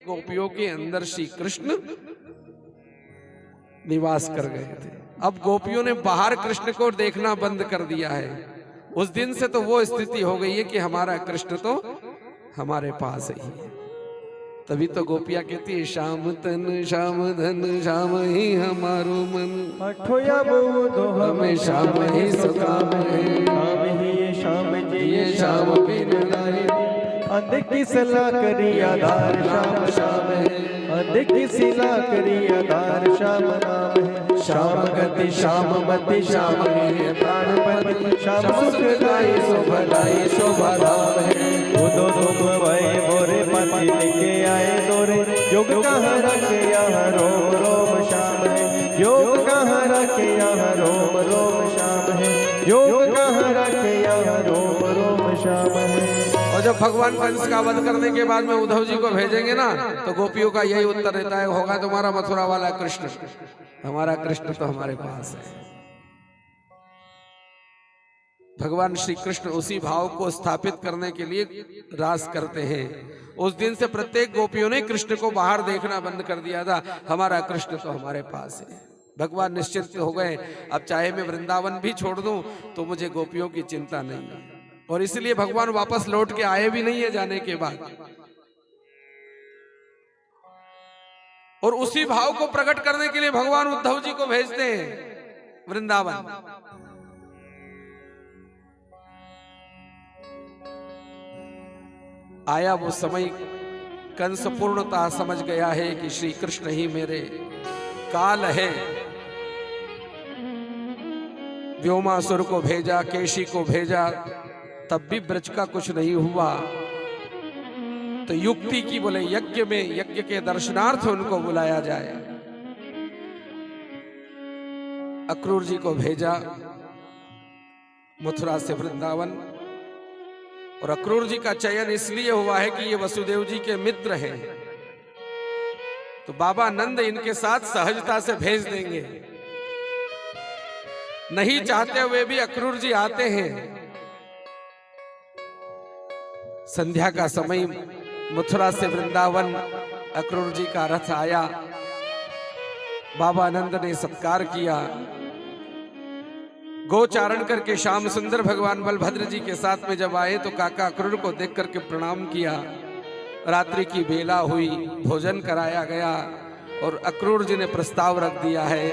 गोपियों के अंदर श्री कृष्ण निवास कर गए थे। अब गोपियों ने बाहर कृष्ण को देखना बंद कर दिया है। उस दिन से तो वो स्थिति हो गई है कि हमारा कृष्ण तो हमारे पास ही है। तभी तो गोपियां कहती है श्याम तन श्याम धन श्याम ही हमारो मन, हमें श्याम ही सुकाम है, श्याम जी ये श्याम बिन लाए अधिक सिला करी आधार श्याम श्याम है, अधिक सिला करी आधार श्याम नाम है। श्याम गति श्याम मति श्याम है, प्राणपति श्याम सुखदाई शोभदाई शोभा राम है। दो दुख भय मोरे पति लेके आए दोरे, योग कहाँ रखे यहाँ रोम रोम श्याम है, योग कहाँ रखे यहाँ रोम रोम श्याम है, योग कहाँ रखे यहाँ रोम रोम श्याम है। और जब भगवान कंस का वध करने के बाद में उद्धव जी को भेजेंगे ना, तो गोपियों का यही उत्तर रहता है, होगा तुम्हारा मथुरा वाला कृष्ण, हमारा कृष्ण तो हमारे पास है। भगवान श्री कृष्ण उसी भाव को स्थापित करने के लिए रास करते हैं। उस दिन से प्रत्येक गोपियों ने कृष्ण को बाहर देखना बंद कर दिया था, हमारा कृष्ण तो हमारे पास है। भगवान निश्चित हो गए, अब चाहे मैं वृंदावन भी छोड़ दूं तो मुझे गोपियों की चिंता नहीं है। और इसलिए भगवान वापस लौट के आए भी नहीं है जाने के बाद। और उसी भाव को प्रकट करने के लिए भगवान उद्धव जी को भेजते हैं वृंदावन। आया वो समय, कंस पूर्णतः समझ गया है कि श्री कृष्ण ही मेरे काल है। व्योमासुर को भेजा, केशी को भेजा, तब भी ब्रज का कुछ नहीं हुआ। तो युक्ति की बोले यज्ञ में, यज्ञ के दर्शनार्थ उनको बुलाया जाए। अक्रूर जी को भेजा मथुरा से वृंदावन। और अक्रूर जी का चयन इसलिए हुआ है कि ये वसुदेव जी के मित्र हैं, तो बाबा नंद इनके साथ सहजता से भेज देंगे। नहीं चाहते हुए भी अक्रूर जी आते हैं। संध्या का समय, मथुरा से वृंदावन अक्रूर जी का रथ आया। बाबा नंद ने सत्कार किया। गोचारण करके श्याम सुंदर भगवान बलभद्र जी के साथ में जब आए तो काका अक्रूर को देख करके प्रणाम किया। रात्रि की बेला हुई, भोजन कराया गया और अक्रूर जी ने प्रस्ताव रख दिया है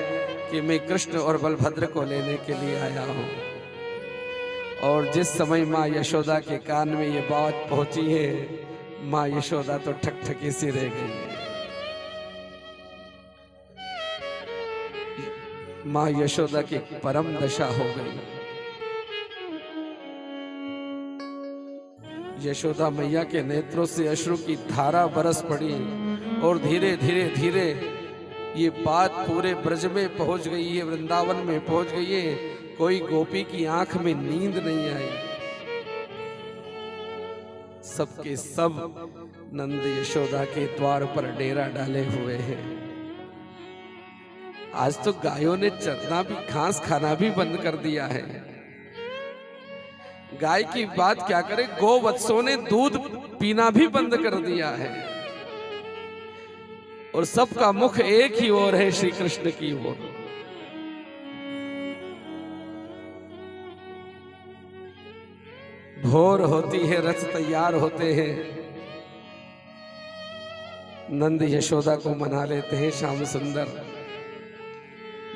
कि मैं कृष्ण और बलभद्र को लेने के लिए आया हूं। और जिस समय माँ यशोदा के कान में ये बात पहुंची है, माँ यशोदा तो ठकठकी सी रह गई। माँ यशोदा की परम दशा हो गई। यशोदा मैया के नेत्रों से अश्रु की धारा बरस पड़ी और धीरे धीरे धीरे ये बात पूरे ब्रज में पहुंच गई है, वृंदावन में पहुंच गई है। कोई गोपी की आंख में नींद नहीं आई। सबके सब नंद यशोदा के द्वार पर डेरा डाले हुए हैं। आज तो गायों ने चरना भी, घास खाना भी बंद कर दिया है। गाय की बात क्या करे, गोवत्सों ने दूध पीना भी बंद कर दिया है। और सबका मुख एक ही ओर है, श्री कृष्ण की ओर। भोर होती है, रथ तैयार होते हैं। नंद यशोदा को मना लेते हैं श्याम सुंदर।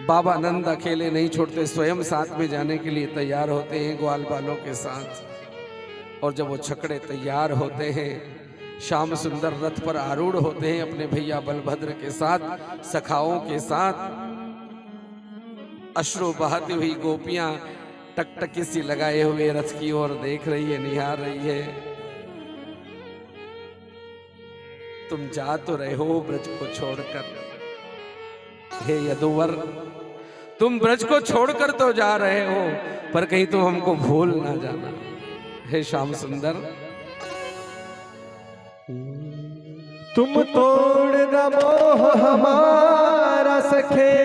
बाबा नंद अकेले नहीं छोड़ते, स्वयं साथ में जाने के लिए तैयार होते हैं ग्वाल बालों के साथ। और जब वो छकड़े तैयार होते हैं, श्याम सुंदर रथ पर आरूढ़ होते हैं अपने भैया बलभद्र के साथ, सखाओं के साथ। अश्रु बहाती हुई गोपियां टकटकी सी लगाए हुए रथ की ओर देख रही है, निहार रही है। तुम जा तो रहे हो ब्रज को छोड़कर, हे यदुवर, तुम ब्रज को छोड़कर तो जा रहे हो, पर कहीं तुम हमको भूल ना जाना। हे श्याम सुंदर, तुम तोड़ न मोह हमारा सखे,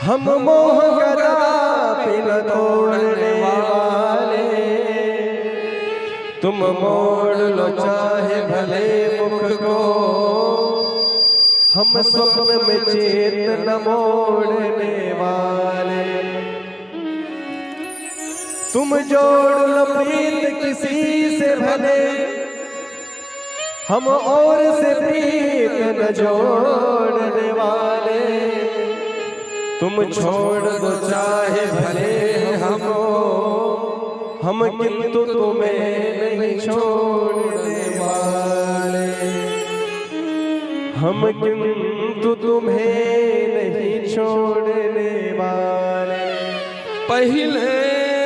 हम मोह कदापि न तोड़ने वाले। तुम मोड़ लो चाहे भले मुख को हम स्वप्न में चेत न मोड़ने वाले। तुम जोड़ लो प्रीत किसी से भले, हम और से प्रीत न जोड़ने वाले। तुम छोड़ दो चाहे भले हमको, हम किंतु तुम्हें नहीं छोड़ने वाले। हम किंतु तुम्हें नहीं छोड़ने वाले। पहले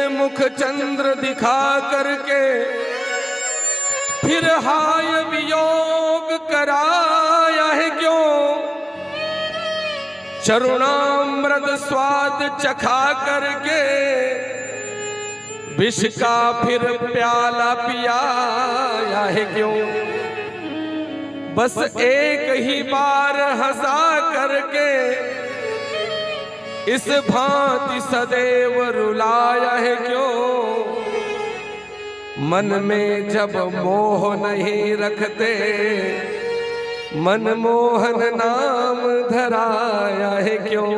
मुख चंद्र दिखा करके फिर हाय वियोग कराया है क्यों? चरुणामृत स्वाद चखा करके विष का फिर प्याला पियाया है क्यों? बस एक ही बार हंसा करके इस भांति सदैव रुलाया है क्यों? मन में जब मोह नहीं रखते, मनमोहन नाम धराया है क्यों?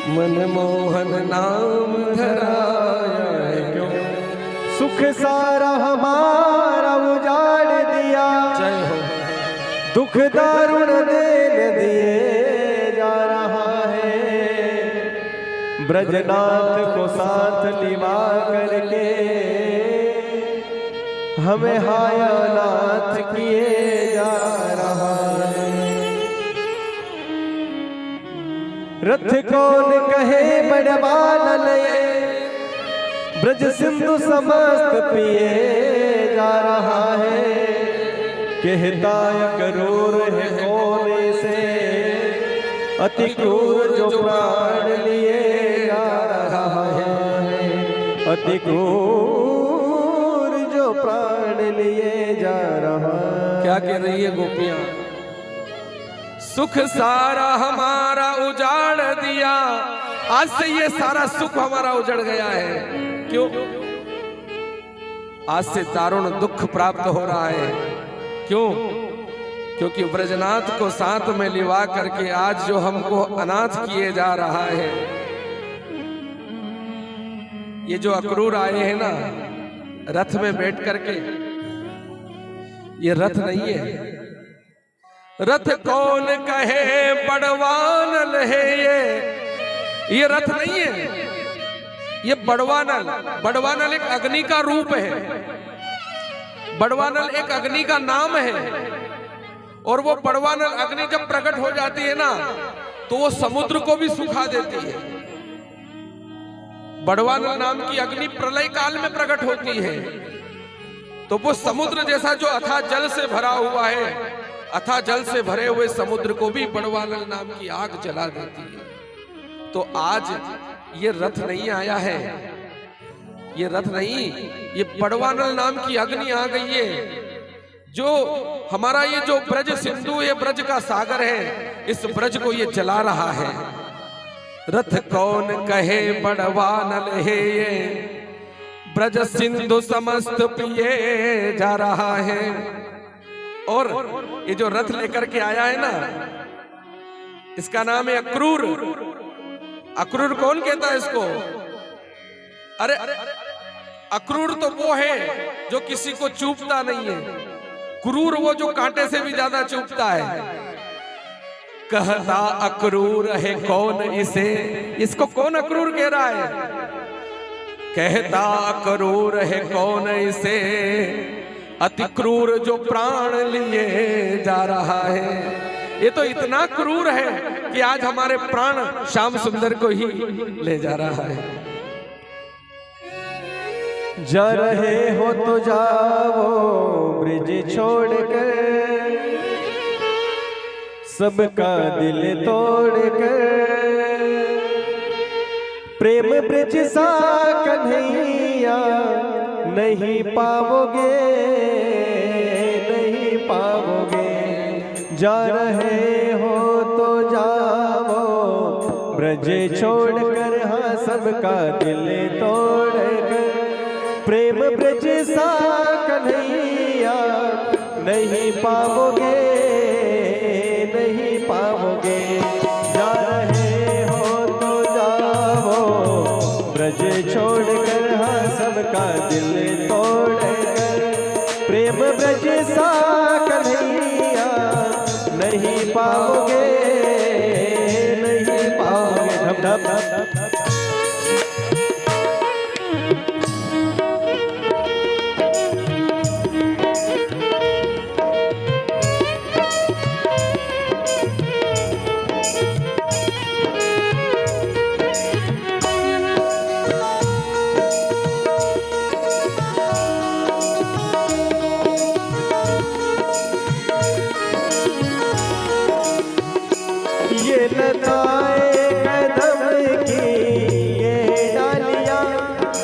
मनमोहन नाम धराया है क्यों? सुख सारा हमारा उजाड़ दिया, जय हो। दुख दारुण देने दिए जा रहा है। ब्रजनाथ को साथ लिवा करके हमें हायानाथ किए जा रहा है। रथ कौन कहे बड़वाना नए, ब्रज सिंधु समस्त पिए जा रहा है। कहता क्रूर है कौन से, अति क्रूर जो प्राण लिए जा रहा है। अति क्रूर जो प्राण लिए जा रहा है। क्या कह रही है गोपियां? सुख सारा हमारा उजाड़ दिया। आज से ये सारा सुख हमारा उजड़ गया है। क्यों? आज से दारुण दुख प्राप्त हो रहा है। क्यों? क्योंकि ब्रजनाथ को साथ में लिवा करके आज जो हमको अनाथ किए जा रहा है। ये जो अक्रूर आए हैं ना रथ में बैठ करके, ये रथ नहीं है। रथ कौन कहे बड़वानल है ये रथ नहीं है, ये बड़वानल। बड़वानल एक अग्नि का रूप है। बड़वानल एक अग्नि का नाम है। और वो बड़वानल अग्नि जब प्रकट हो जाती है ना तो वो समुद्र को भी सुखा देती है। बड़वानल नाम की अग्नि प्रलय काल में प्रकट होती है। तो वो समुद्र जैसा जो अथाह जल से भरा हुआ है, अथाह जल से भरे हुए समुद्र को भी बड़वानल नाम की आग जला देती है। तो आज ये रथ नहीं आया है, ये रथ नहीं, ये बड़वानल नाम की अग्नि आ गई है। जो हमारा ये जो ब्रज सिंधु, ये ब्रज का सागर है, इस ब्रज को ये जला रहा है। रथ कौन कहे बड़वानल है ये, ब्रज सिंधु समस्त पिए जा रहा है। और ये जो रथ लेकर के आया है ना, इसका नाम है अक्रूर। अक्रूर कौन कहता है इसको? अरे अक्रूर तो वो है जो किसी को चूपता नहीं है। क्रूर वो जो कांटे से भी ज्यादा चुभता है। कहता अक्रूर है कौन इसे, इसको कौन अक्रूर कह रहा है? कहता अक्रूर है कौन इसे, अति क्रूर जो प्राण लिए जा रहा है। ये तो इतना क्रूर है कि आज हमारे प्राण श्याम सुंदर को ही ले जा रहा है। जा रहे हो तो जाओ ब्रिज छोड़कर, सबका दिल तोड़कर। प्रेम ब्रिज सा कन्हैया नहीं पाओगे, नहीं पाओगे। जा रहे हो तो जाओ ब्रज छोड़कर, हाँ सबका दिल तोड़कर। प्रेम ब्रज सा कन्हैया नहीं पाओगे, नहीं पाओगे। जा रहे हो तो जाओ ब्रज छोड़कर, हाँ सबका दिल तोड़कर। प्रेम ब्रज सा कन्हैया नहीं पाओगे, नहीं पाओगे। धम धम धम धम। ये लताए कदम की ये डालियां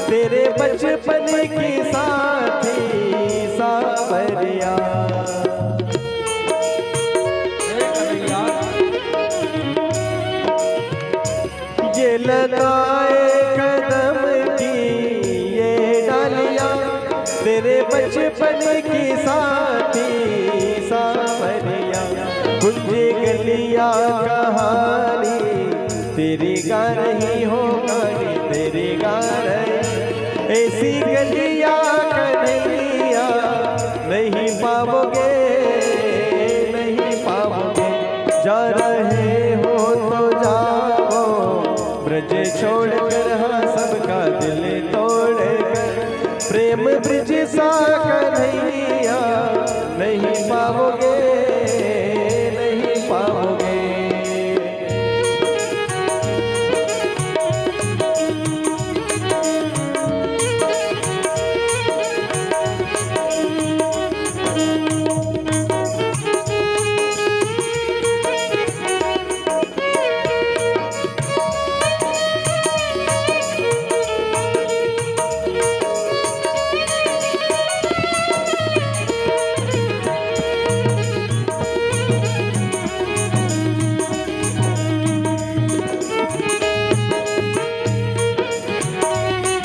तेरे बचपन की साथी सावरिया। ये लताए कदम की ये डालियां तेरे बचपन की साथी सावरिया। कुंजी गलियां कहानी तेरी गा रही हो, कहानी तेरी गा रही। ऐसी गलियां कन्हैया नहीं पाओगे, नहीं पाओगे। जा रहे हो तो जाओ ब्रज छोड़कर, हाँ सबका दिल तोड़कर। प्रेम ब्रज सा कन्हैया नहीं पाओगे, नहीं पाओगे।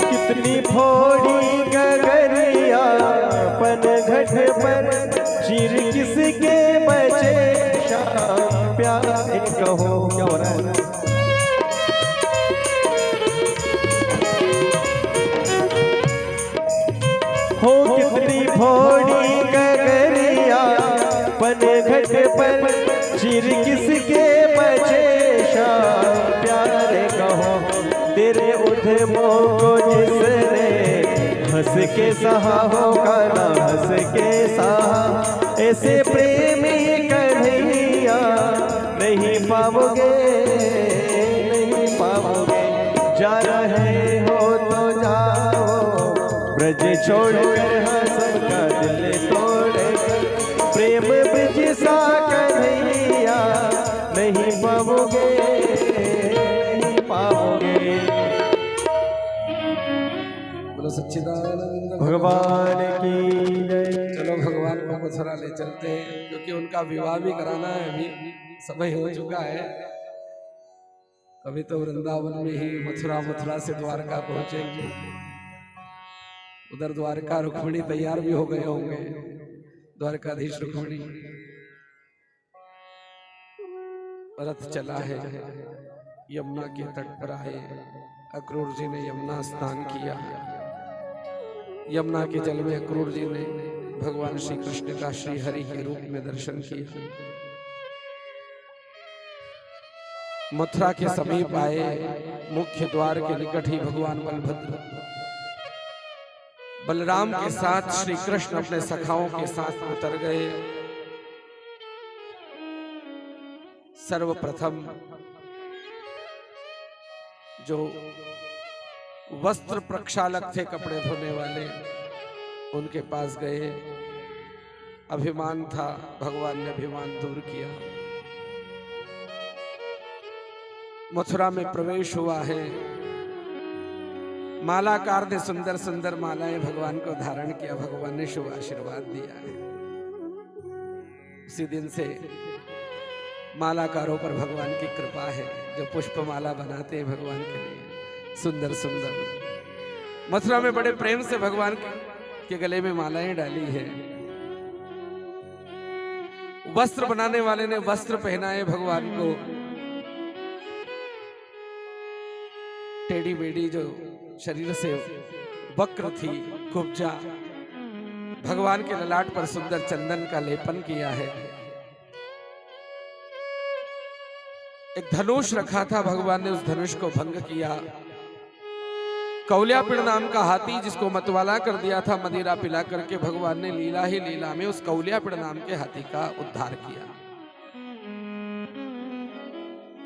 कितनी फोड़ी गगरिया पन घट पर, चीर किसके बचे शाम प्यार। कहो क्या हो रहा है? हो कितनी फोड़ी गगरिया पन घट पर, चीर किसके बचे शाम प्यार। कहो तेरे उद्यमों को जिसने हंस के सहा होगा ना हंस के सहा। ऐसे प्रेमी कन्हैया नहीं पाओगे, नहीं पाओगे। जा रहे हो तो जाओ ब्रज छोड़कर, हाँ सबका दिल तोड़कर। प्रेम ब्रज सा कन्हैया नहीं पाओगे, नहीं पाओगे। सच्चिदानंद भगवान की जय। चलो भगवान को मथुरा ले चलते हैं, क्योंकि उनका विवाह भी कराना है। अभी समय हो चुका है। अभी तो वृंदावन में ही, मथुरा, मथुरा से द्वारका पहुंचेंगे। उधर द्वारका रुक्मिणी तैयार भी हो गए होंगे, द्वारकाधीश रुक्मिणी। रथ चला है, यमुना के तट पर आए। अक्रूर जी ने यमुना स्नान किया। यमुना के जल में अक्रूर जी ने भगवान श्री कृष्ण का श्री हरि के रूप में दर्शन किया। मथुरा के समीप आए। मुख्य द्वार के निकट ही भगवान बलभद्र बलराम के साथ श्री कृष्ण अपने सखाओं के साथ उतर गए। सर्वप्रथम जो वस्त्र प्रक्षालक थे, कपड़े धोने वाले, उनके पास गए। अभिमान था, भगवान ने अभिमान दूर किया। मथुरा में प्रवेश हुआ है। मालाकार ने सुंदर सुंदर मालाएं भगवान को धारण किया। भगवान ने शुभ आशीर्वाद दिया है। उसी दिन से मालाकारों पर भगवान की कृपा है, जो पुष्पमाला बनाते हैं भगवान के लिए, सुंदर सुंदर। मथुरा में बड़े प्रेम से भगवान के गले में मालाएं डाली है। वस्त्र बनाने वाले ने वस्त्र पहनाए भगवान को। टेढ़ी बेड़ी जो शरीर से वक्र थी, कुब्जा, भगवान के ललाट पर सुंदर चंदन का लेपन किया है। एक धनुष रखा था, भगवान ने उस धनुष को भंग किया। कौलियापिड़ नाम का हाथी जिसको मतवाला कर दिया था मदिरा पिला करके, भगवान ने लीला ही लीला में उस कौलियापिड़ नाम के हाथी का उद्धार किया।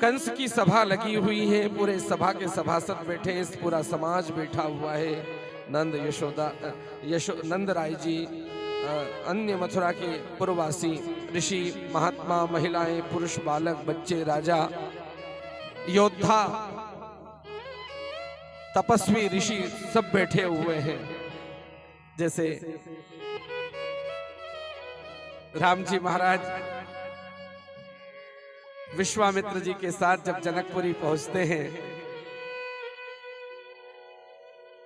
कंस की सभा लगी हुई है, पूरे सभा के सभासद बैठे, इस पूरा समाज बैठा हुआ है। नंद यशोदा नंद राय जी, अन्य मथुरा के पूर्ववासी ऋषि, महात्मा, महिलाएं, पुरुष, बालक, बच्चे, राजा, योद्धा, तपस्वी, ऋषि सब बैठे हुए हैं। जैसे राम जी महाराज विश्वामित्र जी के साथ जब जनकपुरी पहुंचते हैं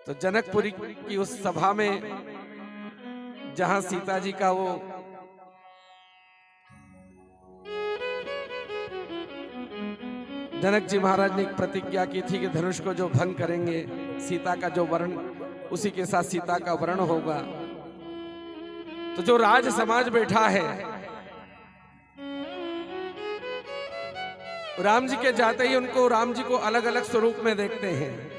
तो जनकपुरी की उस सभा में जहां सीता जी का वो जनक जी महाराज ने एक प्रतिज्ञा की थी कि धनुष को जो भंग करेंगे, सीता का जो वर्ण, उसी के साथ सीता का वर्ण होगा। तो जो राज समाज बैठा है, राम जी के जाते ही उनको, राम जी को अलग अलग स्वरूप में देखते हैं।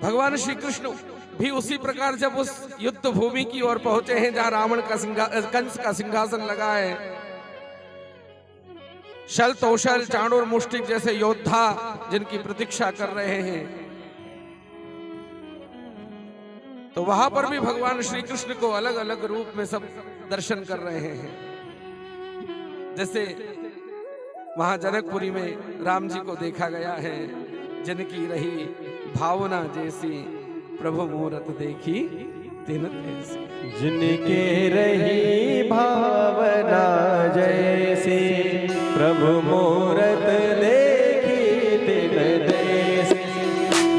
भगवान श्री कृष्ण भी उसी प्रकार जब उस युद्ध भूमि की ओर पहुंचे हैं जहां रावण का कंस का सिंहासन लगा है, शल, तौशल, चाणूर, मुष्टिक जैसे योद्धा जिनकी प्रतीक्षा कर रहे हैं, तो वहां पर भी भगवान श्री कृष्ण को अलग अलग रूप में सब दर्शन कर रहे हैं। जैसे वहां जनकपुरी में राम जी को देखा गया है, जिनकी रही भावना जैसी प्रभु मूरत देखी तिन तैसी। जिनके रही भावना जैसी प्रभु मूरत देखी तिन तैसी।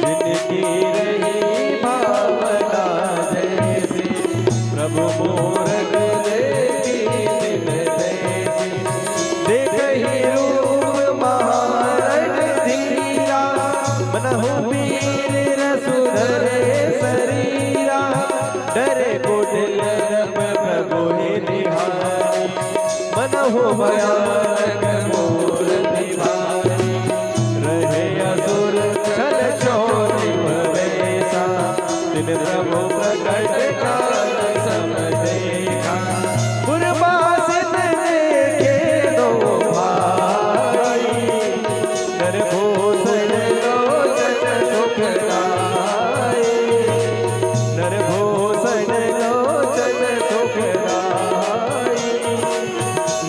जिनकी रही भावना जैसी प्रभु मूरत देखी तिन तैसी। देखहि रूप महारथ धीरा मनहु वीर रसुधर शरीरा। डरे को दिल रब प्रभु ही निहारी मनहु भयानक मूर्ति भारी। रहे असुर छल चोरी भवेसा तिन प्रभु प्रकट काल सब देखा। पुरवासित देखे दो भाई नरभूषण लोचन सुखदाई। नरभूषण लोचन सुखदाई।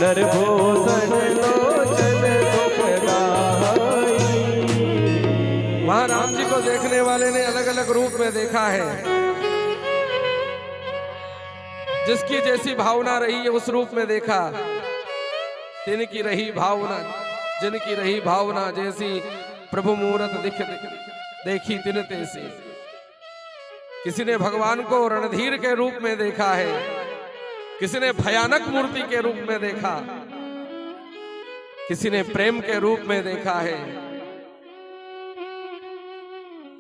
नरभूषण लोचन सुखदाई। वहां राम जी को देखने वाले ने अलग अलग रूप में देखा है। जिसकी जैसी भावना रही है उस रूप में देखा। तिनकी रही भावना, जिनकी रही भावना जैसी प्रभु मूरत देखी तिन तैसी। किसी ने भगवान को रणधीर के रूप में देखा है, किसी ने भयानक मूर्ति के रूप में देखा, किसी ने प्रेम के रूप में देखा है,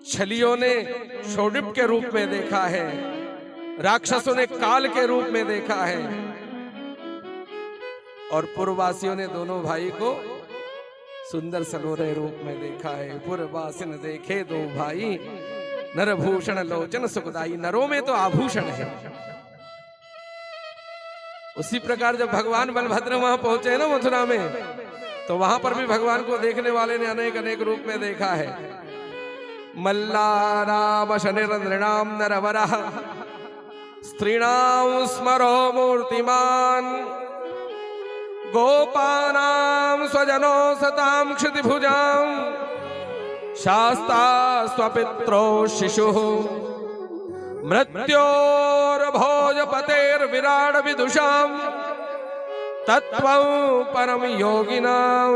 छलियों ने शोडिप के रूप में देखा है, राक्षसों ने काल के रूप में देखा है, और पूर्ववासियों ने दोनों भाई को सुंदर सलोरे रूप में देखा है। पूर्ववासिन देखे दो भाई नरभूषण लोचन सुखदाई। नरों में तो आभूषण है। उसी प्रकार जब भगवान बलभद्र वहां पहुंचे ना मथुरा में, तो वहां पर भी भगवान को देखने वाले ने अनेक अनेक रूप में देखा है। मल्लाराम शनिरंद्रणाम नरवरः स्त्रीणाम स्मरो मूर्तिमान। गोपानां स्वजनो सतां क्षितिभुजां। शास्ता स्वपित्रो शिशुः मृत्योर्भोजपतेर्विराड विदुषां। तत्त्वं परम योगिनां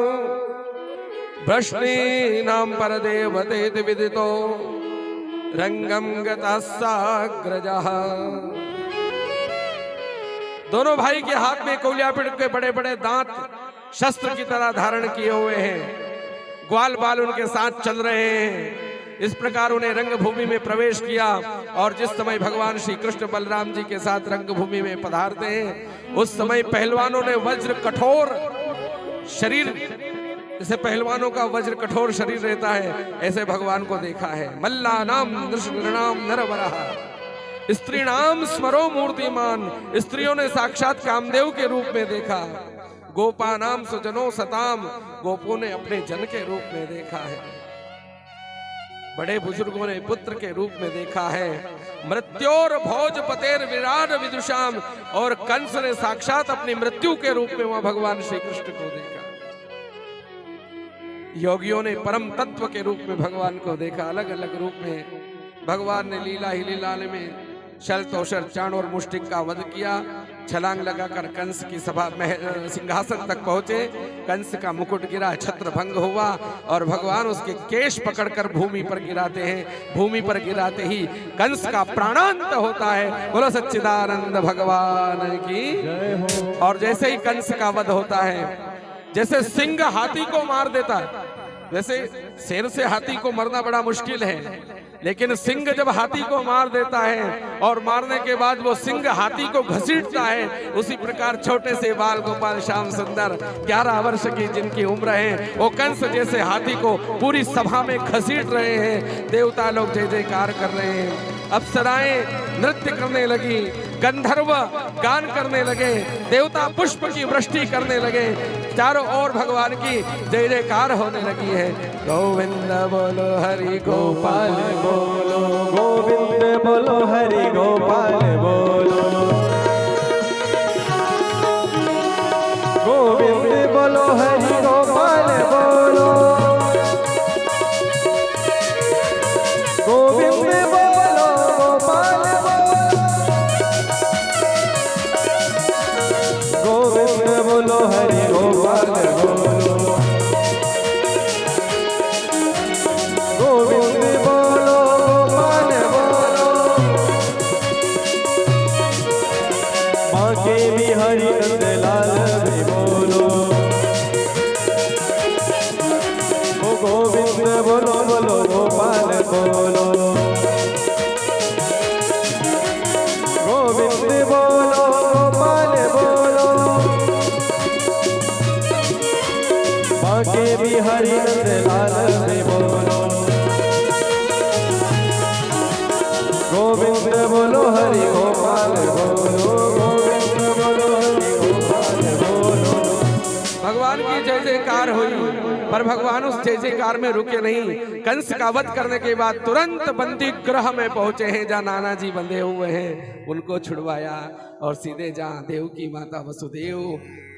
वृष्णीनां परदेवतेति विदितो। रंगम गतासाग्रजः। दोनों भाई के हाथ में कौलियापिड़ के बड़े बड़े दांत शस्त्र की तरह धारण किए हुए हैं। ग्वाल बाल उनके साथ चल रहे हैं। इस प्रकार उन्हें रंगभूमि में प्रवेश किया और जिस समय भगवान श्री कृष्ण बलराम जी के साथ रंगभूमि में पधारते हैं उस समय पहलवानों ने वज्र कठोर शरीर, जैसे पहलवानों का वज्र कठोर शरीर रहता है ऐसे भगवान को देखा है। मल्लानाम नृणाम नरवरः स्त्रीणाम स्मरो मूर्तिमान, स्त्रियों ने साक्षात कामदेव के रूप में देखा। गोपानाम सुजनो सताम, गोपों ने अपने जन के रूप में देखा है। बड़े बुजुर्गों ने पुत्र के रूप में देखा है। मृत्योर भोजपतेर विराट विदुषाम, और कंस ने साक्षात अपनी मृत्यु के रूप में वहां भगवान श्री कृष्ण को देखा। योगियों ने परम तत्व के रूप में भगवान को देखा। अलग अलग रूप में भगवान ने लीला ही लीला में शल तोषर चाण और मुष्टिक का वध किया। छलांग लगाकर कंस की सभा में सिंहासन तक पहुंचे। कंस का मुकुट गिरा, छत्र भंग हुआ और भगवान उसके केश पकड़कर भूमि पर गिराते हैं। भूमि पर गिराते ही कंस का प्राणांत होता है। बोलो सच्चिदानंद भगवान की जय हो। और जैसे ही कंस का वध होता है, जैसे सिंह हाथी को मार देता है, वैसे शेर से हाथी को मरना बड़ा मुश्किल है, लेकिन सिंह जब हाथी को मार देता है और मारने के बाद वो सिंह हाथी को घसीटता है, उसी प्रकार छोटे से बाल गोपाल श्याम सुंदर 11 वर्ष की जिनकी उम्र है, वो कंस जैसे हाथी को पूरी सभा में घसीट रहे हैं। देवता लोग जय जयकार कर रहे हैं। अप्सराएं नृत्य करने लगी, गंधर्व गान करने लगे, देवता पुष्प की वृष्टि करने लगे। चारों ओर भगवान की जय जयकार होने लगी है। गोविंद बोलो हरि गोपाल बोलो, गोविंद बोलो हरि गोपाल बोलो, गोविंद बोलो हरि गोपाल बोलो, गोविंद बोलो गोपाल बोलो, गोविंद बोलो हरि गोपाल बोलो, गोविंद बोलो गोपाल बोलो, माँ के भी हरि नंदलाल भी बोलो, ओ गोविंद बोलो बोलो गोपाल बोलो, गोविंद बोलो गोपाल बोलो, माँ के भी हरि नंदलाल भी बोलो, गोविंद बोलो हरि गोपाल बोलो, गोविंद बोलो हरि गोपाल बोलो। भगवान की जय जयकार हुई, पर भगवान उस जय जयकार में रुके नहीं। कंस का वध करने के बाद तुरंत बंदी गृह में पहुंचे हैं, जहाँ नाना जी बंधे हुए हैं। उनको छुड़वाया और सीधे जहाँ देव की माता वसुदेव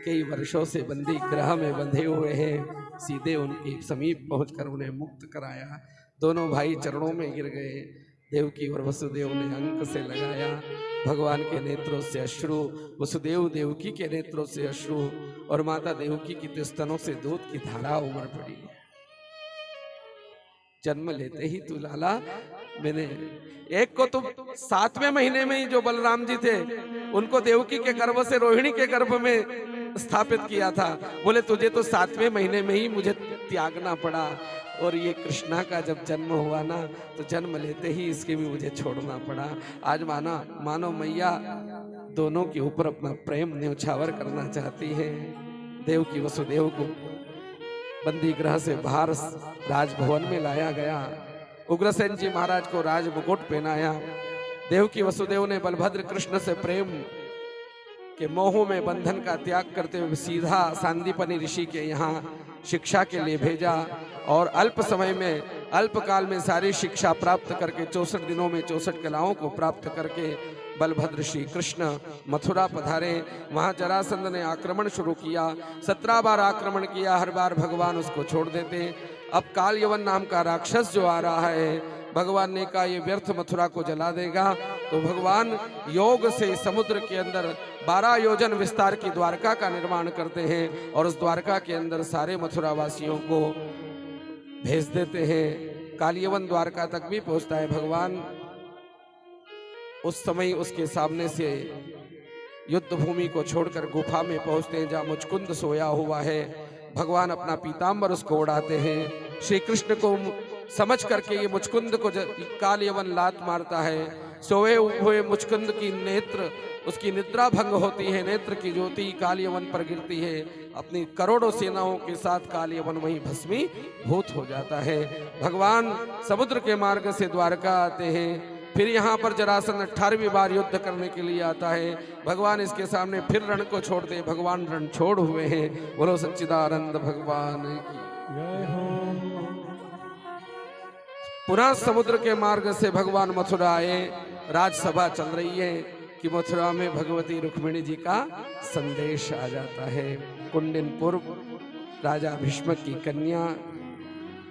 कई वर्षों से बंदी गृह में बंधे हुए हैं, सीधे उनके समीप पहुंचकर उन्हें मुक्त कराया। दोनों भाई चरणों में गिर गए। देवकी और वसुदेव ने अंक से लगाया। भगवान के नेत्रों से अश्रु, वसुदेव देवकी के नेत्रों से अश्रु, और माता देवकी की स्तनों से दूध की धारा उमड़ पड़ी। जन्म लेते ही तू लाला, मैंने एक को तो 7वें महीने में ही जो बलराम जी थे उनको देवकी के गर्भ से रोहिणी के गर्भ में स्थापित किया था। बोले तुझे तो 7वें महीने में ही मुझे त्यागना पड़ा, और ये कृष्णा का जब जन्म हुआ ना तो जन्म लेते ही इसके भी मुझे छोड़ना पड़ा। आज मानो मैया दोनों के ऊपर अपना प्रेम न्यौछावर करना चाहती है। देव की वसुदेव को बंदी गृह से बाहर राजभवन में लाया गया। उग्रसेन जी महाराज को राज मुकुट पहनाया। देव की वसुदेव ने बलभद्र कृष्ण से प्रेम के मोह में बंधन का त्याग करते हुए सीधा सांदीपनि ऋषि के यहाँ शिक्षा के लिए भेजा, और अल्प समय में अल्प काल में सारी शिक्षा प्राप्त करके 64 दिनों में 64 कलाओं को प्राप्त करके बलभद्र श्री कृष्ण मथुरा पधारे। वहाँ जरासंध ने आक्रमण शुरू किया, 17 बार आक्रमण किया, हर बार भगवान उसको छोड़ देते। अब काल यवन नाम का राक्षस जो आ रहा है, भगवान ने कहा ये व्यर्थ मथुरा को जला देगा, तो भगवान योग से समुद्र के अंदर 12 योजन विस्तार की द्वारका का निर्माण करते हैं, और उस द्वारका के अंदर सारे मथुरा वासियों को भेज देते हैं। कालियवन द्वारका तक भी पहुंचता है। भगवान उस समय उसके सामने से युद्ध भूमि को छोड़कर गुफा में पहुंचते हैं जहां मुचकुंद सोया हुआ है। भगवान अपना पीतांबर उसको उड़ाते हैं। श्री कृष्ण को समझ करके ये मुचकुंद को कालियवन लात मारता है। सोए हुए मुचकुंद की नेत्र उसकी निद्रा भंग होती है, नेत्र की ज्योति कालियवन पर गिरती है। अपनी करोड़ों सेनाओं के साथ कालियवन वहीं भस्मीभूत हो जाता है। भगवान समुद्र के मार्ग से द्वारका आते हैं। फिर यहाँ पर जरासंध 18वीं बार युद्ध करने के लिए आता है। भगवान इसके सामने फिर रण को छोड़ते हैं। भगवान रण छोड़ हुए हैं। बोलो सच्चिदानंद भगवान की जय हो। पुनः समुद्र के मार्ग से भगवान मथुरा आए। राजसभा चल रही है कि मथुरा में भगवती रुक्मिणी जी का संदेश आ जाता है। कुंडिनपुर राजा भीष्म की कन्या,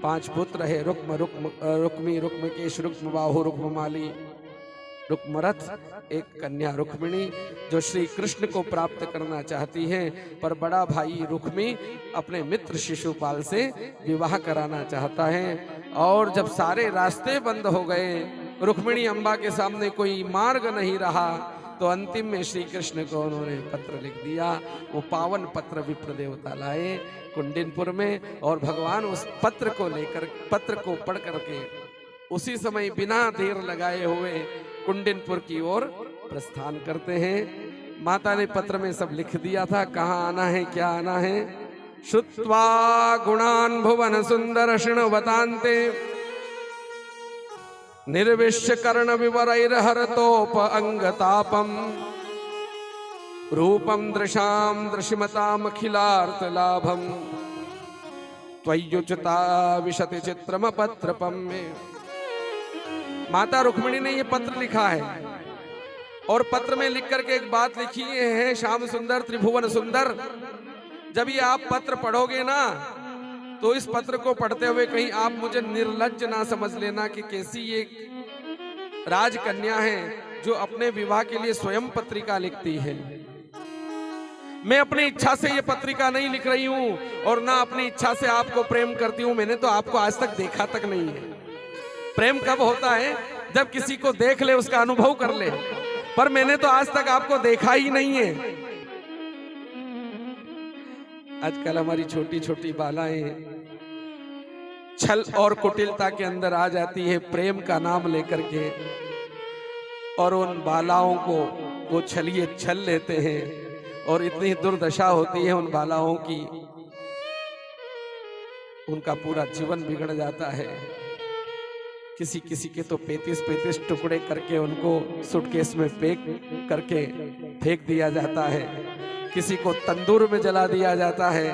5 पुत्र है, रुक्मी, रुक्मकेश, रुक्मबाहु, रुक्ममाली, रुक्मरथ, एक कन्या रुक्मिणी जो श्री कृष्ण को प्राप्त करना चाहती है। पर बड़ा भाई रुक्मी अपने मित्र शिशुपाल से विवाह कराना चाहता है। और जब सारे रास्ते बंद हो गए, रुक्मिणी अम्बा के सामने कोई मार्ग नहीं रहा, तो अंतिम में श्री कृष्ण को उन्होंने पत्र लिख दिया। वो पावन पत्र विप्र देवता लाए कुंडिनपुर में, और भगवान उस पत्र को लेकर, पत्र को पढ़ करके उसी समय बिना देर लगाए हुए कुंडिनपुर की ओर प्रस्थान करते हैं। माता ने पत्र में सब लिख दिया था, कहाँ आना है, क्या आना है। श्रुत्वा गुणान भुवन सुंदर शृण्वतान्ते निर्विश्य कर्ण विवरैर्हरतोप अंगतापम रूपम दृशाम दृश्यमताम अखिलार्थ लाभम त्वय्युचिता विशति चित्रम पत्रपम में। माता रुक्मिणी ने ये पत्र लिखा है और पत्र में लिख करके एक बात लिखी है, श्याम सुंदर त्रिभुवन सुंदर, जब ये आप पत्र पढ़ोगे ना तो इस पत्र को पढ़ते हुए कहीं आप मुझे निर्लज्ज ना समझ लेना कि कैसी ये राजकन्या है जो अपने विवाह के लिए स्वयं पत्रिका लिखती है। मैं अपनी इच्छा से ये पत्रिका नहीं लिख रही हूं और ना अपनी इच्छा से आपको प्रेम करती हूं। मैंने तो आपको आज तक देखा तक नहीं है। प्रेम कब होता है? जब किसी को देख ले, उसका अनुभव कर ले। पर मैंने तो आज तक आपको देखा ही नहीं है। आजकल हमारी छोटी छोटी बालाएं छल और कुटिलता के अंदर आ जाती है प्रेम का नाम लेकर के, और उन बालाओं को वो छलिए छल लेते हैं और इतनी दुर्दशा होती है उन बालाओं की, उनका पूरा जीवन बिगड़ जाता है। किसी किसी के तो 35-35 टुकड़े करके उनको सूटकेस में पैक करके फेंक दिया जाता है। किसी को तंदूर में जला दिया जाता है।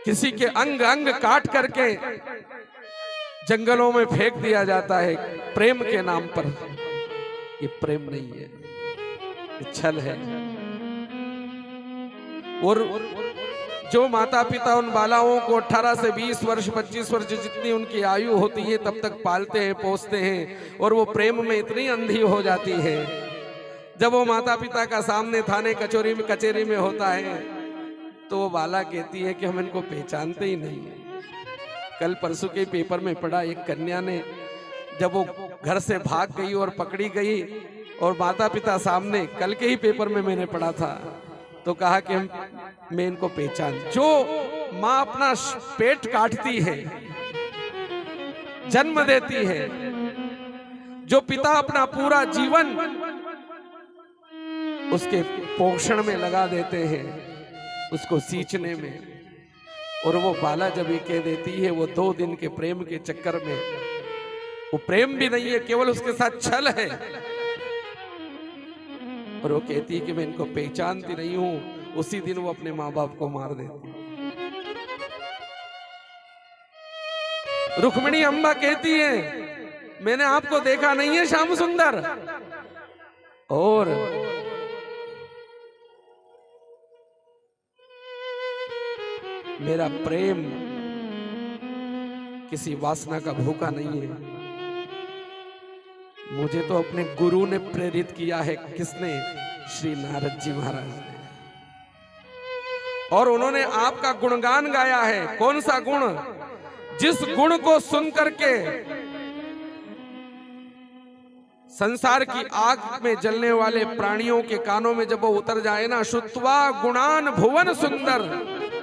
किसी के अंग अंग काट करके जंगलों में फेंक दिया जाता है प्रेम के नाम पर। ये प्रेम नहीं है, ये छल है। और जो माता पिता उन बालाओं को 18 से 20 वर्ष 25 वर्ष जितनी उनकी आयु होती है तब तक पालते हैं, पोसते हैं, और वो प्रेम में इतनी अंधी हो जाती है, जब वो माता पिता का सामने थाने कचहरी में होता है तो वो बाला कहती है कि हम इनको पहचानते ही नहीं है। कल परसों के पेपर में पढ़ा, एक कन्या ने जब वो घर से भाग गई और पकड़ी गई और माता पिता सामने, कल के ही पेपर में मैंने पढ़ा था, तो कहा कि मैं इनको पहचान। जो माँ अपना पेट काटती है, जन्म देती है, जो पिता अपना पूरा जीवन उसके पोषण में लगा देते हैं, उसको सींचने में, और वो बाला जब ये कह देती है वो 2 दिन के प्रेम के चक्कर में, वो प्रेम भी नहीं है, केवल उसके साथ छल है, और वो कहती है कि मैं इनको पहचानती नहीं हूं, उसी दिन वो अपने माँ बाप को मार देती है। रुक्मिणी अम्बा कहती है मैंने आपको देखा नहीं है श्याम सुंदर, और मेरा प्रेम किसी वासना का भूखा नहीं है। मुझे तो अपने गुरु ने प्रेरित किया है। किसने? श्री नारद जी महाराज ने। और उन्होंने आपका गुणगान गाया है। कौन सा गुण? जिस गुण को सुन करके संसार की आग में जलने वाले प्राणियों के कानों में जब वो उतर जाए ना, शुत्वा गुणान भुवन सुंदर,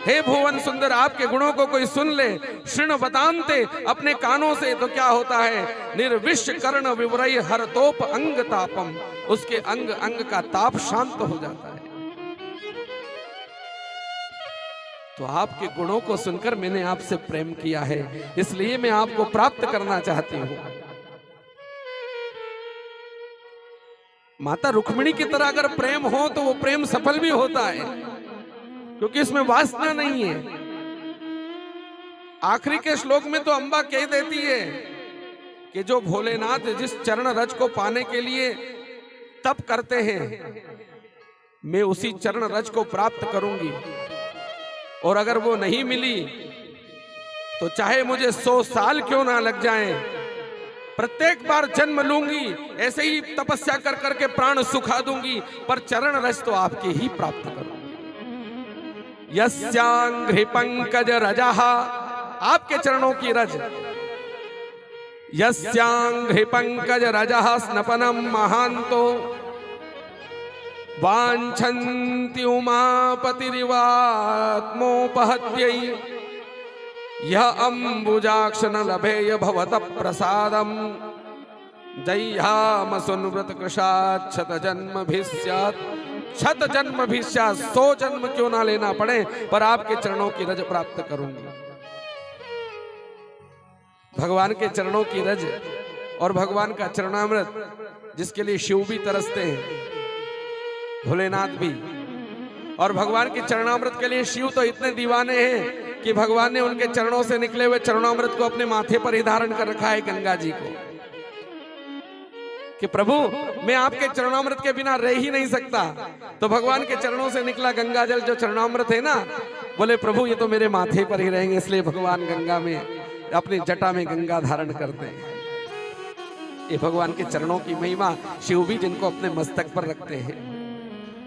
हे भुवन सुंदर, आपके गुणों को कोई सुन ले, शृण बतान्ते, अपने कानों से, तो क्या होता है, निर्विश कर्ण विवरय हर तोप अंग तापम, उसके अंग अंग का ताप शांत हो जाता है। तो आपके गुणों को सुनकर मैंने आपसे प्रेम किया है, इसलिए मैं आपको प्राप्त करना चाहती हूं। माता रुक्मिणी की तरह अगर प्रेम हो तो वो प्रेम सफल भी होता है, क्योंकि इसमें वासना नहीं है। आखिरी के श्लोक में तो अंबा कह देती है कि जो भोलेनाथ जिस चरण रज को पाने के लिए तप करते हैं, मैं उसी चरण रज को प्राप्त करूंगी, और अगर वो नहीं मिली तो चाहे मुझे 100 साल क्यों ना लग जाएं, प्रत्येक बार जन्म लूंगी, ऐसे ही तपस्या कर करके प्राण सुखा दूंगी, पर चरण रज तो आपके ही प्राप्त करूंगी। यस्यांघ्रि पंकज रजः, आपके चरणों की रज, यस्यांघ्रि पंकज रजः स्नपनम महांतो वांछन्ति उमापतिरिवात्मोपहत्यै, यह अंबुजाक्ष न लभेय भवत प्रसादम, जय्याम सुनव्रत कृशात् शत जन्म भी स्यात्, शत जन्म भी स्यात्, 100 जन्म क्यों ना लेना पड़े, पर आपके चरणों की रज प्राप्त करूंगी। भगवान के चरणों की रज और भगवान का चरणामृत, जिसके लिए शिव भी तरसते हैं, भोलेनाथ भी, और भगवान के चरणामृत के लिए शिव तो इतने दीवाने हैं कि भगवान ने उनके चरणों से निकले हुए चरणामृत को अपने माथे पर ही धारण कर रखा है, गंगा जी को, कि प्रभु मैं आपके चरणामृत के बिना रह ही नहीं सकता। तो भगवान के चरणों से निकला गंगा जल जो चरणामृत है ना, बोले प्रभु ये तो मेरे माथे पर ही रहेंगे, इसलिए भगवान गंगा में अपनी जटा में गंगा धारण करते हैं। ये भगवान के चरणों की महिमा, शिव भी जिनको अपने मस्तक पर रखते हैं।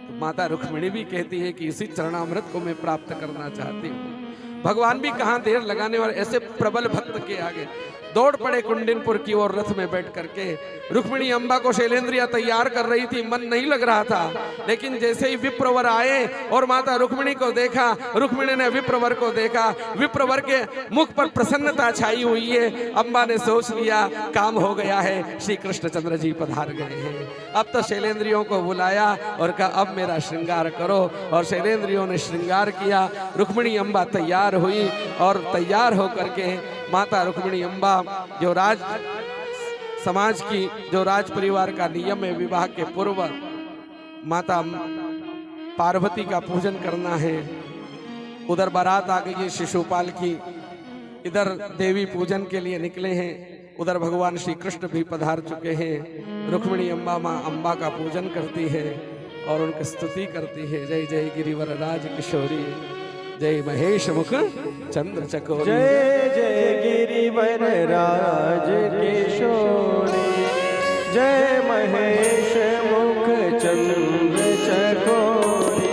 तो माता रुक्मिणी भी कहती है कि इसी चरणामृत को मैं प्राप्त करना चाहती हूँ। भगवान भी कहां देर लगाने वाले, ऐसे प्रबल भक्त के आगे दौड़ पड़े कुंडिनपुर की ओर रथ में बैठ करके। रुक्मिणी अम्बा को शैलेंद्रिया तैयार कर रही थी, मन नहीं लग रहा था, लेकिन जैसे ही विप्रवर आए और माता रुक्मिणी को देखा, रुक्मिणी ने विप्रवर को देखा, विप्रवर के मुख पर प्रसन्नता छाई हुई है। अम्बा ने सोच लिया काम हो गया है, श्री कृष्णचंद्र जी पधार गए हैं। अब तो शैलेंद्रियों को बुलाया और कहा अब मेरा श्रृंगार करो, और शैलेंद्रियों ने श्रृंगार किया। रुक्मिणी अम्बा तैयार हुई और तैयार होकर के माता रुक्मिणी अम्बा, जो राज समाज की, जो राज परिवार का नियम है, विवाह के पूर्व माता पार्वती का पूजन करना है। उधर बारात आ गई है शिशुपाल की, इधर देवी पूजन के लिए निकले हैं, उधर भगवान श्री कृष्ण भी पधार चुके हैं। रुक्मिणी अम्बा माँ अम्बा का पूजन करती है और उनकी स्तुति करती है। जय जय गिरिवर राज किशोरी, जय महेश मुख चंद्र चकोरी, जय जय गिरिवर राज किशोरी, जय महेश मुख चंद्र चकोरी,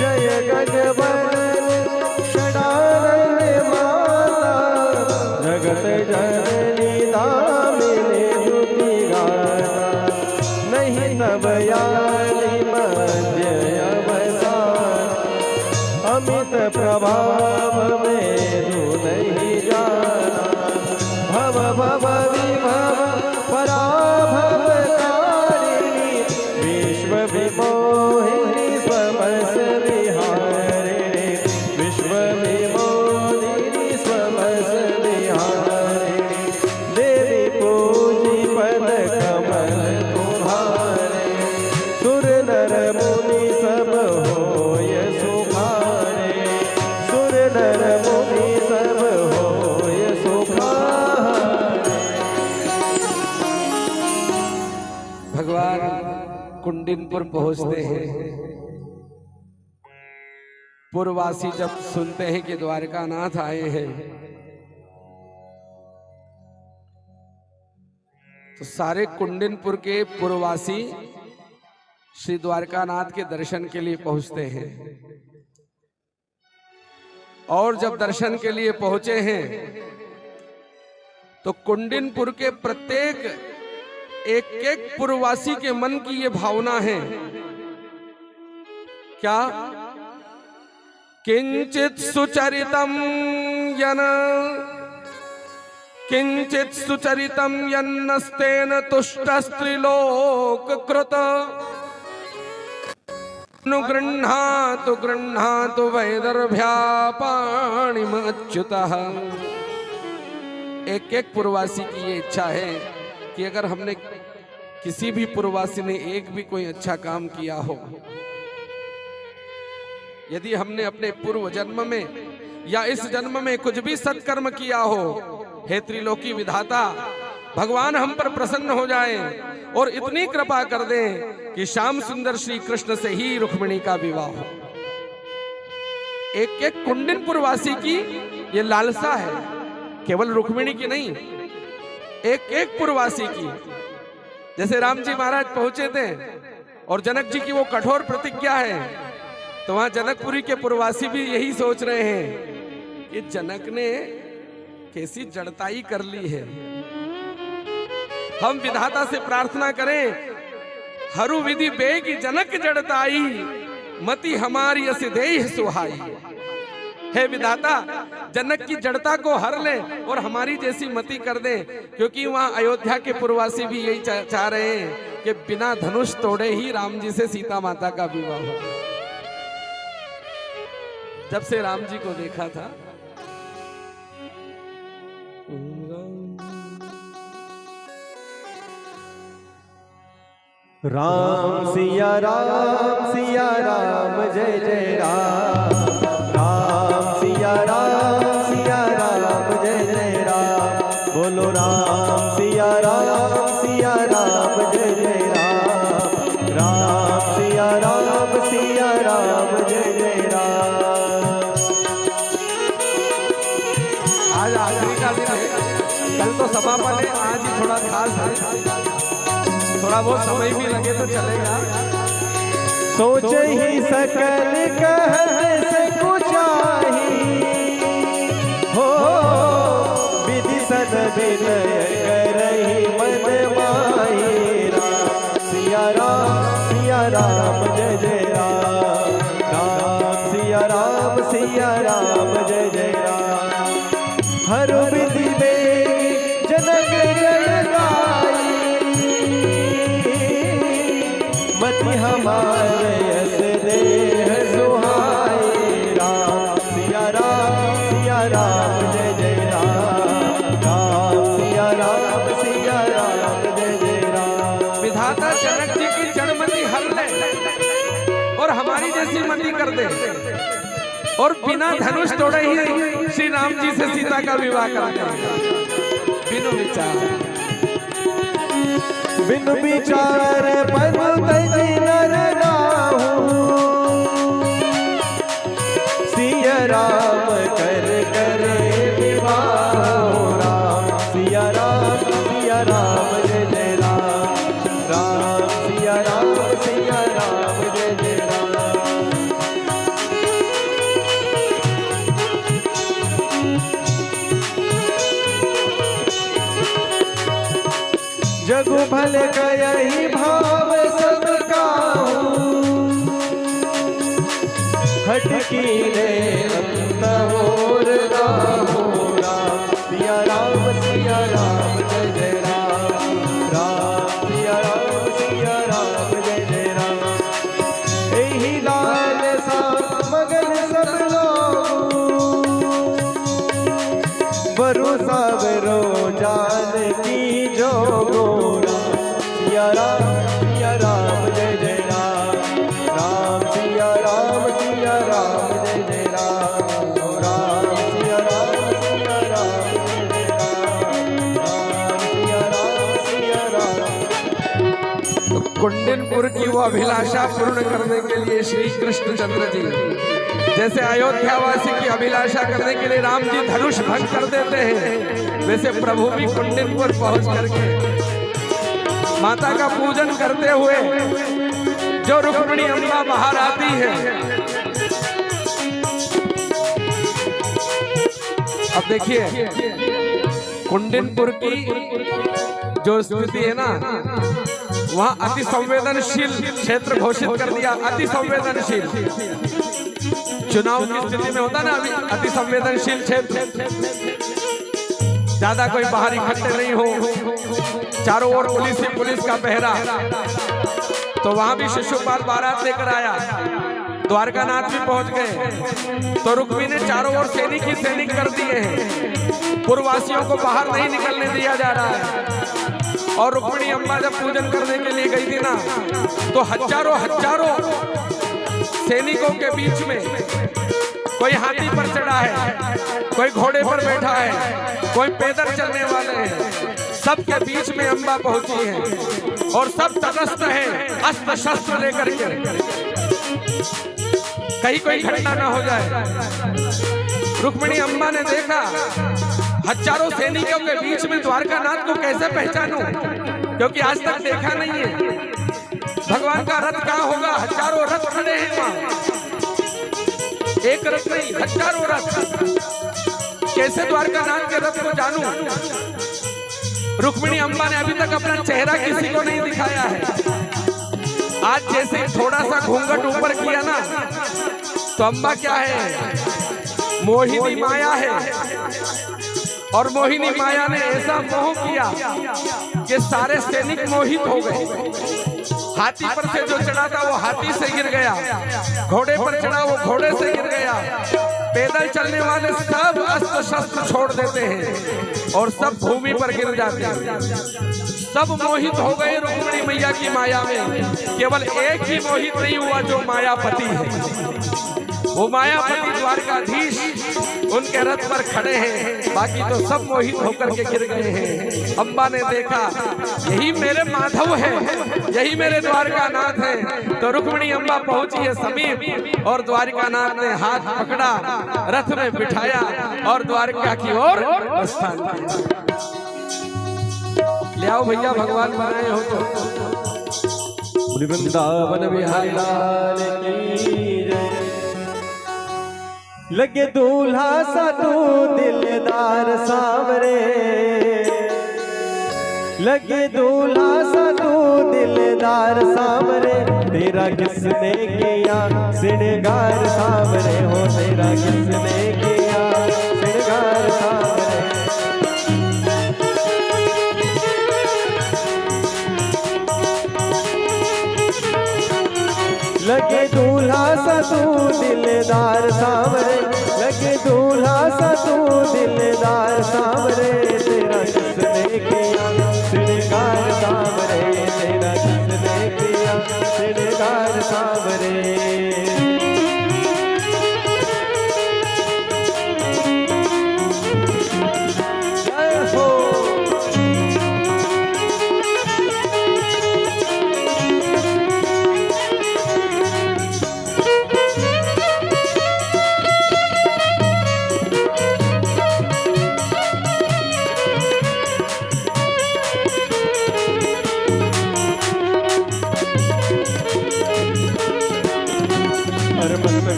जय गजबन षडानन माता, जगत जननी दामिनी दुति गाता, नहीं तब याली मध्य अवसान, अमित प्रभाव में तू नहीं जाना, भव भव विभव पराभव कारिणी, विश्व विमोहिनी स्वमस विहारिणी, विश्व विमोहिनी स्वमस विहारिणी, देवी पूजी पद कमल तुम्हारे, सुर नर मुनि सब होय सुखारे, सुर नर मुनि सब होय सुखारे। भगवान कुंडिनपुर पहुंचते हैं। पूर्ववासी जब सुनते हैं कि द्वारकानाथ आए हैं तो सारे कुंडिनपुर के पूर्ववासी श्री द्वारकानाथ के दर्शन के लिए पहुंचते हैं। और जब दर्शन के लिए पहुंचे हैं तो कुंडिनपुर के प्रत्येक एक एक पुरवासी के मन की ये भावना है क्या? किंचित सुचरितम यन किंचित सुचरितम यन्नस्तेन तुष्टस्त्रिलोक कृत गृह्णातु गृह्णातु वैदर्भ्यापाणिमच्युतः। एक एक पुरवासी की ये इच्छा है कि अगर हमने किसी भी पुरवासी ने एक भी कोई अच्छा काम किया हो, यदि हमने अपने पूर्व जन्म में या इस जन्म में कुछ भी सत्कर्म किया हो, हे त्रिलोकी विधाता भगवान हम पर प्रसन्न हो जाएं और इतनी कृपा कर दें कि श्याम सुंदर श्री कृष्ण से ही रुक्मिणी का विवाह हो। एक एक कुंडिनपुर वासी की ये लालसा है, केवल रुक्मिणी की नहीं, एक एक पुरवासी की। जैसे राम जी महाराज पहुंचे थे और जनक जी की वो कठोर प्रतिज्ञा है, तो वहां जनकपुरी के पुरवासी भी यही सोच रहे हैं कि जनक ने कैसी जड़ताई कर ली है। हम विधाता से प्रार्थना करें, हरु विधि बेगी जनक जड़ताई, मति हमारी अस देह सुहाई। हे विधाता जनक की जड़ता को हर ले और हमारी जैसी मति कर दे, क्योंकि वहां अयोध्या के पुरवासी भी यही चाह रहे हैं कि बिना धनुष तोड़े ही राम जी से सीता माता का विवाह हो। जब से राम जी को देखा था, राम सिया राम जय जय राम, राम सिया राम जय जय राम, बोलो राम सिया राम जय जय राम, राम सिया राम जय जय राम। आज आखिरी का दिन है, कल तो समापन है, आज ही थोड़ा खास है, थोड़ा बहुत समय भी लगे तो चलेगा। सोच ही सकल कह सकुचाही हो, विधि सन विनय करहि मन माही। राम सिया राम जय जय राम, राम सिया राम जय जय राम। हर विधि में जनक जड़ताई, मति हमारे यस देह सुहाई। राम सिया राम जय जय राम, राम सिया राम जय जय राम। विधाता जनक जी की जड़मति हर ले और हमारी जैसी मति कर दे, और बिना धनुष तोड़े ही श्री राम जी से सीता का विवाह करा दे, बिनु विचार पन तजी नर नाहु, सिया राम कर विवाह। राम सिया राम जय जय राम, राम सिया राम जय जय राम। जगु भल गयहि भाव सब काहू, हटकी रे अंत होर राहु। राम सिया राम जय जय राम, राम सिया राम जय जय राम। एहि लाल सा मगन सब लोगु, बरु सावरो जान की जोगो। सिया राम जय जय राम, राम सिया राम जय जय राम, राम सिया राम जय जय राम, राम सिया राम। कुंडिनपुर की वो अभिलाषा पूर्ण करने के लिए श्री कृष्ण चंद्र जी जैसे अयोध्यावासी की अभिलाषा करने के लिए राम जी धनुष भंग कर देते हैं, वैसे प्रभु भी कुंडिनपुर पहुंच करके माता का पूजन करते हुए जो रुक्मिणी अम्बा बाहर आती है, अब देखिए कुंडनपुर की जो स्थिति है ना, वहां अति संवेदनशील क्षेत्र घोषित कर दिया। अति संवेदनशील चुनाव की स्थिति में होता ना अभी, अति संवेदनशील क्षेत्र, ज्यादा कोई बाहर इकट्ठे नहीं हो, चारों ओर पुलिस ही पुलिस का पहरा। तो वहां भी शिशुपाल बारात लेकर आया, द्वारकानाथ भी पहुंच गए। तो रुक्मी ने चारों ओर सैनिक ही सैनिक कर दिए हैं, पूर्ववासियों को बाहर नहीं निकलने दिया जा रहा है। और रुक्मिणी अम्बा जब पूजन करने के लिए गई थी ना, तो हजारों हजारों सैनिकों के बीच में कोई हाथी पर चढ़ा है, कोई घोड़े पर बैठा है, कोई पैदल चलने वाले हैं, सबके बीच में अम्बा पहुंची है और सब तटस्थ हैं अस्त्र शस्त्र लेकर के, कहीं कोई घटना ना हो जाए। रुक्मिणी अम्बा ने देखा हजारों सैनिकों के बीच में द्वारकानाथ को कैसे पहचानूं, क्योंकि आज तक देखा नहीं है। भगवान का रथ कहाँ होगा, हजारों रथ खड़े हैं वहां, एक रथ नहीं हजारों रथ, कैसे द्वारकानाथ के रथ को जानूं। रुक्मिणी अम्बा ने अभी तक अपना चेहरा किसी को नहीं दिखाया है। आज जैसे थोड़ा सा घूंघट ऊपर किया ना, तो अम्बा क्या है, मोहिनी माया है। और मोहिनी माया ने ऐसा मोह किया कि सारे सैनिक मोहित हो गए। हाथी पर से जो चढ़ा था वो हाथी से गिर गया, घोड़े पर चढ़ा वो घोड़े से गिर गया, पैदल चलने वाले सब अस्त्र शस्त्र छोड़ देते हैं और सब भूमि पर गिर जाते हैं। सब मोहित हो गए रुक्मिणी मैया की माया में। केवल एक ही मोहित नहीं हुआ, जो मायापति है। वो मायापति द्वारकाधीश उनके रथ पर खड़े हैं, बाकी तो सब मोहित होकर के गिर गए हैं। अम्बा ने देखा यही मेरे माधव है, यही मेरे द्वारकानाथ है। तो रुक्मिणी अम्बा पहुंची है समीप और द्वारकानाथ ने हाथ पकड़ा, रथ में बिठाया और द्वारका की ओर प्रस्थान किया। ले आओ भैया, भगवान बनाए हो तो। वृंदावन बिहारी लाल की जय। लगे दूल्हा सा तू दिलदार सांवरे, लगे दूल्हा सा तू दिलदार सांवरे, तेरा किसने किया श्रृंगार सांवरे हो, तेरा किसने किया श्रृंगार सांवरे। लगे दूल्हा सा तू दिलदार सांवरे, लगे दूल्हा सा तू दिलदार सांवरे, तेरा किसने किया श्रृंगार सांवरे, तेरा किसने किया श्रृंगार सांवरे।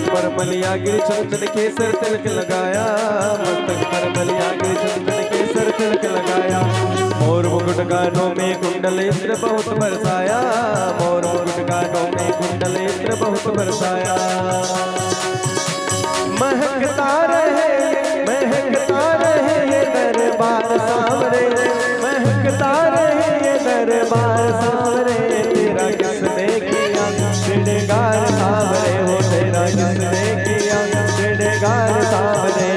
पर बलिया गिर चंदन केसर तिलक लगाया, मस्तक पर बलिया गिर चंदन केसर तिलक लगाया। मोर मुकुट गानों में कुंडल इंद्र बहुत बरसाया, मोर मुकुट गानों में कुंडल इंद्र बहुत बरसाया। महकता रहे ये दरबार सांवरे, महकता रहे ये दरबार सांवरे, तेरा किसने किया श्रृंगार सांवरे हो, तेरा किसने किया श्रृंगार सांवरे।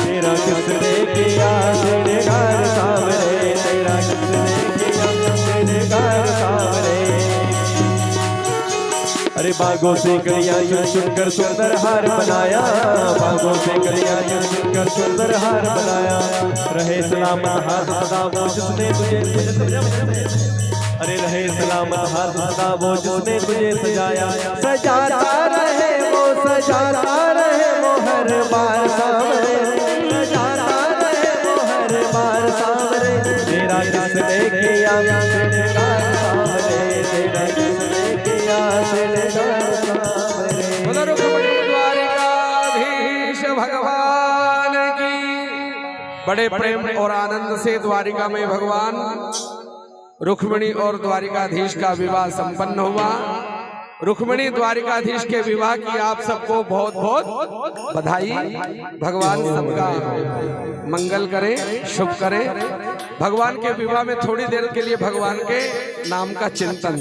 तेरा किसने किया श्रृंगार सांवरे, तेरा किसने किया श्रृंगार सांवरे। अरे बागों से कलियां चुन चुनकर सुंदर हार बनाया, बागों से कलियां चुन चुनकर सुंदर हार बनाया। रहे सलामत हाथ सदा वो जिसने तुझे, अरे रहे सलामत हाथ सदा वो जिसने तुझे सजाया। सजाता रहे वो सजाता रहे वो हर बार सामने, सजाता रहे वो हर बार सामने, तेरा जिसने किया श्रृंगार सामने, तेरा जिसने किया श्रृंगार सामने। बोलो रुक्मिणी द्वारिकाधीश भगवान की। बड़े प्रेम और आनंद से द्वारिका में भगवान रुक्मिणी और द्वारिकाधीश का विवाह संपन्न हुआ। रुक्मिणी द्वारिकाधीश के विवाह की आप सबको बहुत बहुत बधाई। भगवान सबका मंगल करे, शुभ करे। भगवान के विवाह में थोड़ी देर के लिए भगवान के नाम का चिंतन।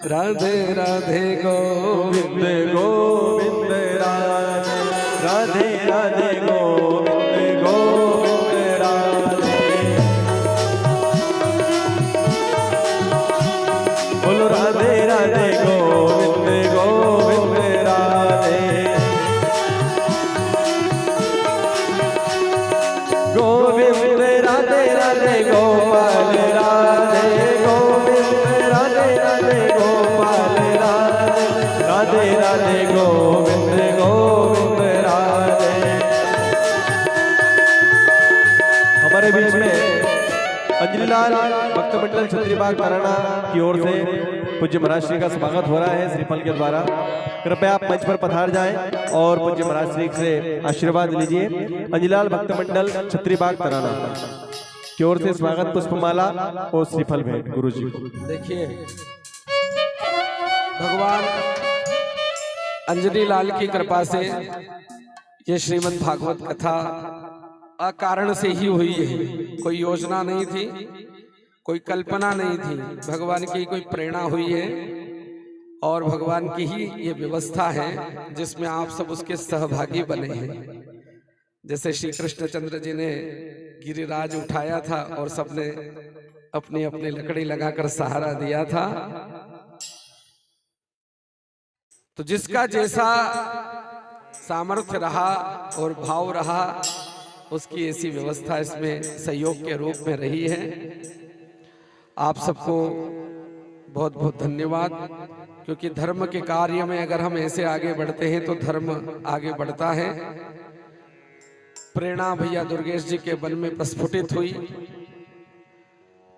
राधे राधे गोविंद गोविंद राधे, राधे राधे गोविंद गोविंद राधे। बोलो राधे राधे गोविंद गोविंद राधे। गोविंद राधे राधे गोपाल राधे, गोविंद राधे राधे गोपाल राधे, राधे राधे गोविंद गोविंद राधे। हमारे बीच में अंजलिलाल भक्त मंडल छत्रीबाग तराना की ओर से पूज्य महाराज श्री का स्वागत हो रहा है श्रीफल के द्वारा। कृपया आप मंच पर पधार जाएं और पूज्य महाराज श्री से आशीर्वाद लीजिए। अंजलिलाल भक्त मंडल छत्रीबाग तराना की ओर से स्वागत पुष्पमाला और श्रीफल भेंट गुरु जी को। देखिए भगवान अंजनी लाल की कृपा से ये श्रीमद् भागवत कथा अकारण से ही हुई है। कोई योजना नहीं थी, कोई कल्पना नहीं थी, भगवान की कोई प्रेरणा हुई है और भगवान की ही ये व्यवस्था है जिसमें आप सब उसके सहभागी बने हैं। जैसे श्री कृष्णचंद्र जी ने गिरिराज उठाया था और सबने अपनी अपनी लकड़ी लगाकर सहारा दिया था, तो जिसका जैसा सामर्थ्य रहा और भाव रहा उसकी ऐसी व्यवस्था इसमें सहयोग के रूप में रही है। आप सबको बहुत बहुत धन्यवाद, क्योंकि धर्म के कार्य में अगर हम ऐसे आगे बढ़ते हैं तो धर्म आगे बढ़ता है। प्रेरणा भैया दुर्गेश जी के मन में प्रस्फुटित हुई।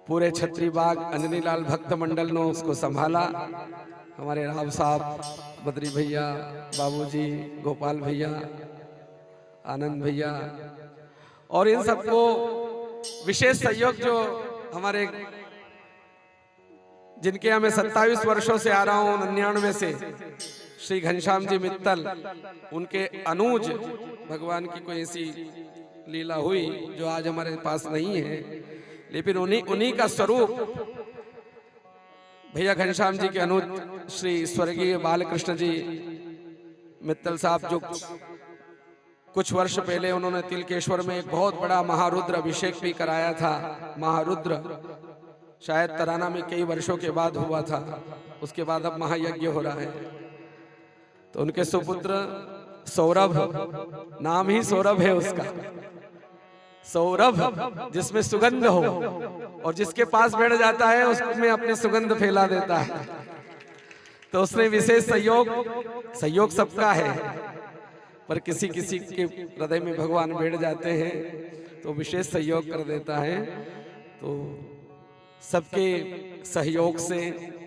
पूरे छत्रीबाग अंजनीलाल भक्त मंडल ने उसको संभाला। हमारे राव साहब, बद्री भैया, बाबूजी, गोपाल भैया, आनंद भैया और इन सबको विशेष सहयोग जो हमारे जिनके हमें 27 वर्षों से आ रहा हूं 99 से श्री घनश्याम जी मित्तल, उनके अनुज भगवान की कोई ऐसी लीला हुई जो आज हमारे पास नहीं है, लेकिन उन्हीं का स्वरूप भैया घनश्याम जी के अनुज श्री स्वर्गीय बालकृष्ण जी मित्तल साहब, जो कुछ वर्ष पहले उन्होंने तिलकेश्वर में एक बहुत बड़ा महारुद्र अभिषेक भी कराया था। महारुद्र शायद तराना में कई वर्षों के बाद हुआ था, उसके बाद अब महायज्ञ हो रहा है। तो उनके सुपुत्र सौरभ, नाम ही सौरभ है उसका, सौरभ जिसमें सुगंध हो और जिसके पास बैठ जाता है उसमें अपनी सुगंध फैला देता है। तो उसने विशेष सहयोग सबका है, पर किसी किसी के हृदय में भगवान बैठ जाते हैं तो विशेष सहयोग कर देता है। तो सबके सहयोग से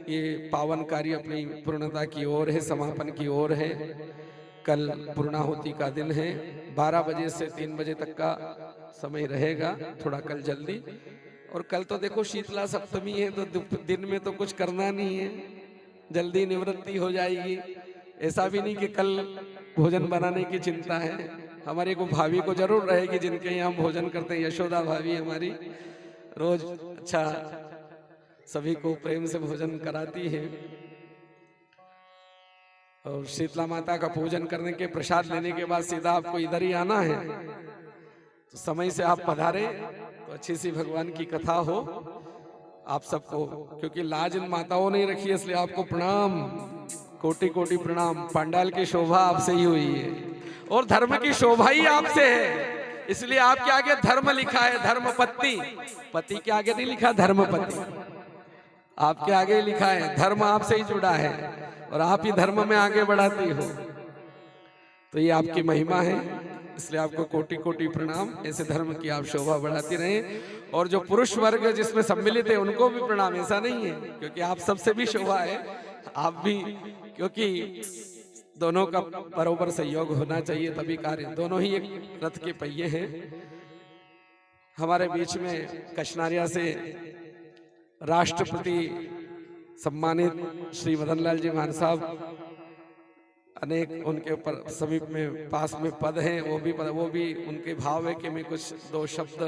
ये पावन कार्य अपनी पूर्णता की ओर है, समापन की ओर है। कल पूर्णाहुति का दिन है, 12 बजे से 3 बजे तक का समय रहेगा, थोड़ा कल जल्दी। और कल तो देखो शीतला सप्तमी है, तो दिन में तो कुछ करना नहीं है, जल्दी निवृत्ति हो जाएगी। ऐसा भी नहीं कि कल भोजन बनाने की चिंता है। हमारे को भाभी को जरूर रहेगी, जिनके यहाँ हम भोजन करते हैं, यशोदा भाभी हमारी रोज अच्छा सभी को प्रेम से भोजन कराती है। और शीतला माता का पूजन करने के प्रसाद लेने के बाद सीधा आपको इधर ही आना है, तो समय से आप पधारे तो अच्छी सी भगवान की कथा हो आप सबको। क्योंकि लाज इन माताओं ने रखी है, इसलिए आपको प्रणाम, कोटि कोटि प्रणाम। पांडाल की शोभा आपसे ही हुई है और धर्म की शोभा ही आपसे है, इसलिए आपके आगे धर्म लिखा है, धर्मपत्नी। पति के आगे नहीं लिखा धर्मपति, आपके आगे लिखा है। धर्म आपसे ही जुड़ा है और आप ही धर्म में आगे बढ़ाती हो। तो ये आपकी महिमा है, इसलिए आपको कोटि कोटि प्रणाम। ऐसे धर्म की आप शोभा बढ़ाती रहें। और जो पुरुष वर्ग जिसमें सम्मिलित है उनको भी प्रणाम। ऐसा नहीं है, क्योंकि आप सबसे भी शोभा है, आप भी, क्योंकि दोनों का बरोबर सहयोग होना चाहिए, तभी कार्य। दोनों ही एक रथ के पहिए हैं। हमारे बीच में कचनारिया से राष्ट्रपति सम्मानित श्री मदन लाल जी मान साहब, अनेक उनके ऊपर समीप में पास में पद हैं, वो भी उनके भाव है कि मैं कुछ दो शब्द